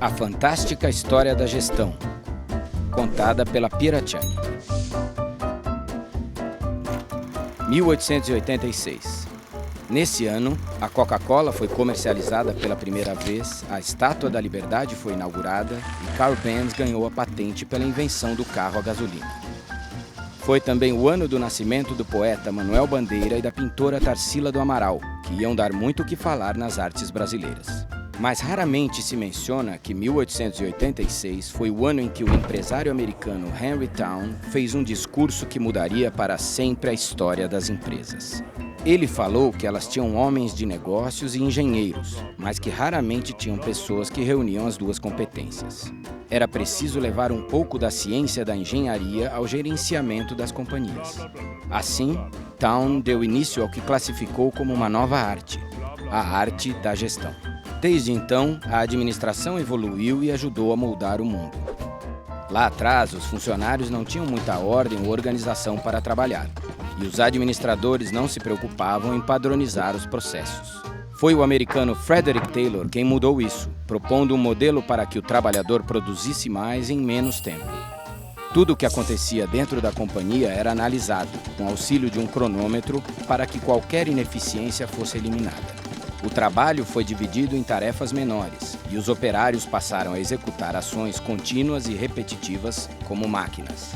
A fantástica história da gestão, contada pela Piratini. 1886. Nesse ano, a Coca-Cola foi comercializada pela primeira vez, a Estátua da Liberdade foi inaugurada e Carl Benz ganhou a patente pela invenção do carro a gasolina. Foi também o ano do nascimento do poeta Manuel Bandeira e da pintora Tarsila do Amaral, que iam dar muito o que falar nas artes brasileiras. Mas raramente se menciona que 1886 foi o ano em que o empresário americano Henry Town fez um discurso que mudaria para sempre a história das empresas. Ele falou que elas tinham homens de negócios e engenheiros, mas que raramente tinham pessoas que reuniam as duas competências. Era preciso levar um pouco da ciência da engenharia ao gerenciamento das companhias. Assim, Town deu início ao que classificou como uma nova arte, a arte da gestão. Desde então, a administração evoluiu e ajudou a moldar o mundo. Lá atrás, os funcionários não tinham muita ordem ou organização para trabalhar, e os administradores não se preocupavam em padronizar os processos. Foi o americano Frederick Taylor quem mudou isso, propondo um modelo para que o trabalhador produzisse mais em menos tempo. Tudo o que acontecia dentro da companhia era analisado, com auxílio de um cronômetro, para que qualquer ineficiência fosse eliminada. O trabalho foi dividido em tarefas menores e os operários passaram a executar ações contínuas e repetitivas como máquinas.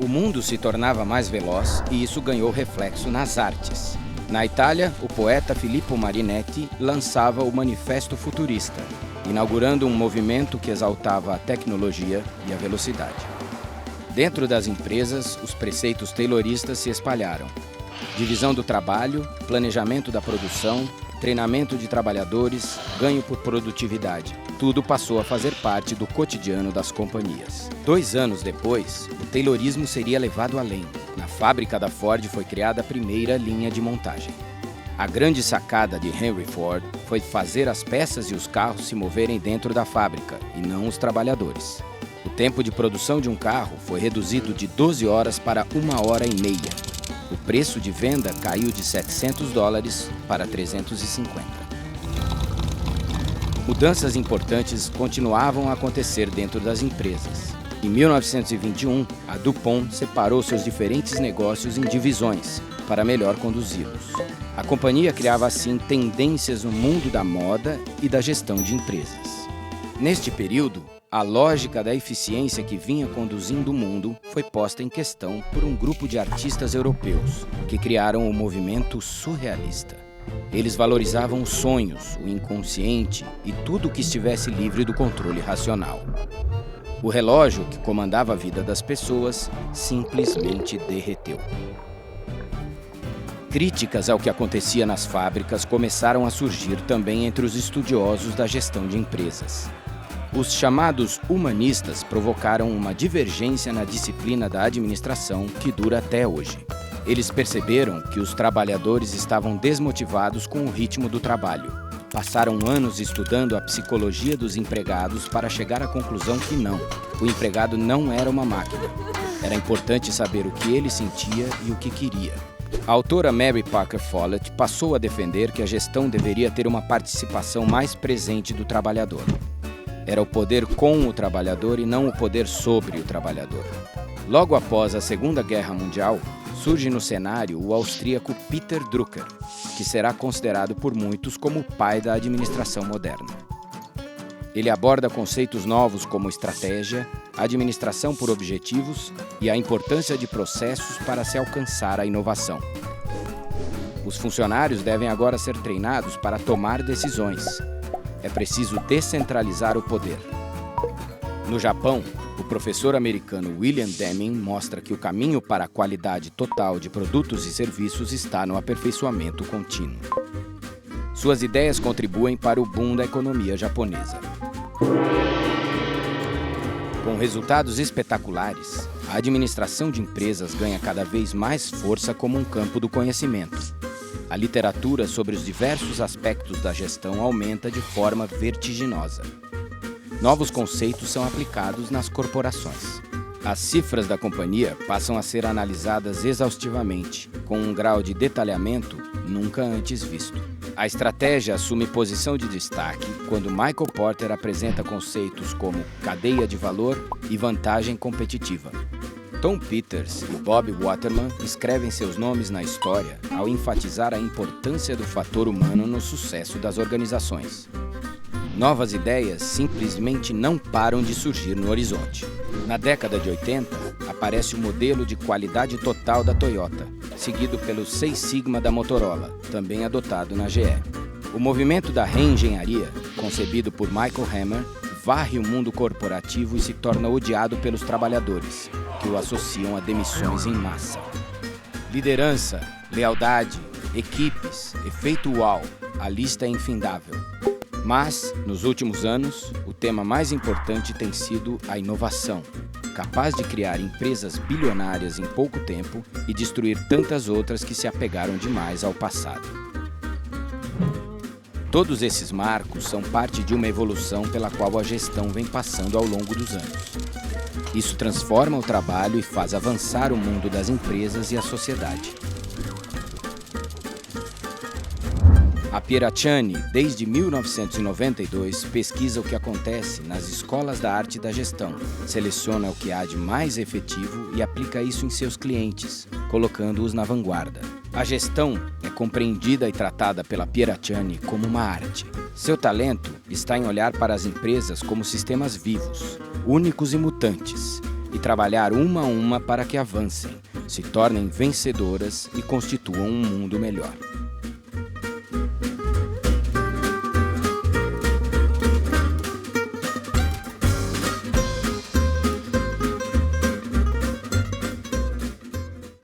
O mundo se tornava mais veloz e isso ganhou reflexo nas artes. Na Itália, o poeta Filippo Marinetti lançava o Manifesto Futurista, inaugurando um movimento que exaltava a tecnologia e a velocidade. Dentro das empresas, os preceitos tayloristas se espalharam. Divisão do trabalho, planejamento da produção, treinamento de trabalhadores, ganho por produtividade. Tudo passou a fazer parte do cotidiano das companhias. 2 anos depois, o taylorismo seria levado além. Na fábrica da Ford foi criada a primeira linha de montagem. A grande sacada de Henry Ford foi fazer as peças e os carros se moverem dentro da fábrica, e não os trabalhadores. O tempo de produção de um carro foi reduzido de 12 horas para 1h30. O preço de venda caiu de $700 para 350. Mudanças importantes continuavam a acontecer dentro das empresas. Em 1921, a DuPont separou seus diferentes negócios em divisões para melhor conduzi-los. A companhia criava assim tendências no mundo da moda e da gestão de empresas. Neste período, a lógica da eficiência que vinha conduzindo o mundo foi posta em questão por um grupo de artistas europeus que criaram o movimento surrealista. Eles valorizavam os sonhos, o inconsciente e tudo que estivesse livre do controle racional. O relógio que comandava a vida das pessoas simplesmente derreteu. Críticas ao que acontecia nas fábricas começaram a surgir também entre os estudiosos da gestão de empresas. Os chamados humanistas provocaram uma divergência na disciplina da administração que dura até hoje. Eles perceberam que os trabalhadores estavam desmotivados com o ritmo do trabalho. Passaram anos estudando a psicologia dos empregados para chegar à conclusão que não, o empregado não era uma máquina. Era importante saber o que ele sentia e o que queria. A autora Mary Parker Follett passou a defender que a gestão deveria ter uma participação mais presente do trabalhador. Era o poder com o trabalhador e não o poder sobre o trabalhador. Logo após a Segunda Guerra Mundial, surge no cenário o austríaco Peter Drucker, que será considerado por muitos como o pai da administração moderna. Ele aborda conceitos novos como estratégia, administração por objetivos e a importância de processos para se alcançar a inovação. Os funcionários devem agora ser treinados para tomar decisões. É preciso descentralizar o poder. No Japão, o professor americano William Deming mostra que o caminho para a qualidade total de produtos e serviços está no aperfeiçoamento contínuo. Suas ideias contribuem para o boom da economia japonesa. Com resultados espetaculares, a administração de empresas ganha cada vez mais força como um campo do conhecimento. A literatura sobre os diversos aspectos da gestão aumenta de forma vertiginosa. Novos conceitos são aplicados nas corporações. As cifras da companhia passam a ser analisadas exaustivamente, com um grau de detalhamento nunca antes visto. A estratégia assume posição de destaque quando Michael Porter apresenta conceitos como cadeia de valor e vantagem competitiva. Tom Peters e Bob Waterman escrevem seus nomes na história ao enfatizar a importância do fator humano no sucesso das organizações. Novas ideias simplesmente não param de surgir no horizonte. Na década de 80, aparece o modelo de qualidade total da Toyota, seguido pelo Seis Sigma da Motorola, também adotado na GE. O movimento da reengenharia, concebido por Michael Hammer, varre o mundo corporativo e se torna odiado pelos trabalhadores, que o associam a demissões em massa. Liderança, lealdade, equipes, efeito uau, a lista é infindável. Mas, nos últimos anos, o tema mais importante tem sido a inovação, capaz de criar empresas bilionárias em pouco tempo e destruir tantas outras que se apegaram demais ao passado. Todos esses marcos são parte de uma evolução pela qual a gestão vem passando ao longo dos anos. Isso transforma o trabalho e faz avançar o mundo das empresas e a sociedade. A Pieracciani, desde 1992, pesquisa o que acontece nas escolas da arte da gestão, seleciona o que há de mais efetivo e aplica isso em seus clientes, colocando-os na vanguarda. A gestão é compreendida e tratada pela Pieracciani como uma arte. Seu talento está em olhar para as empresas como sistemas vivos, únicos e mutantes, e trabalhar uma a uma para que avancem, se tornem vencedoras e constituam um mundo melhor.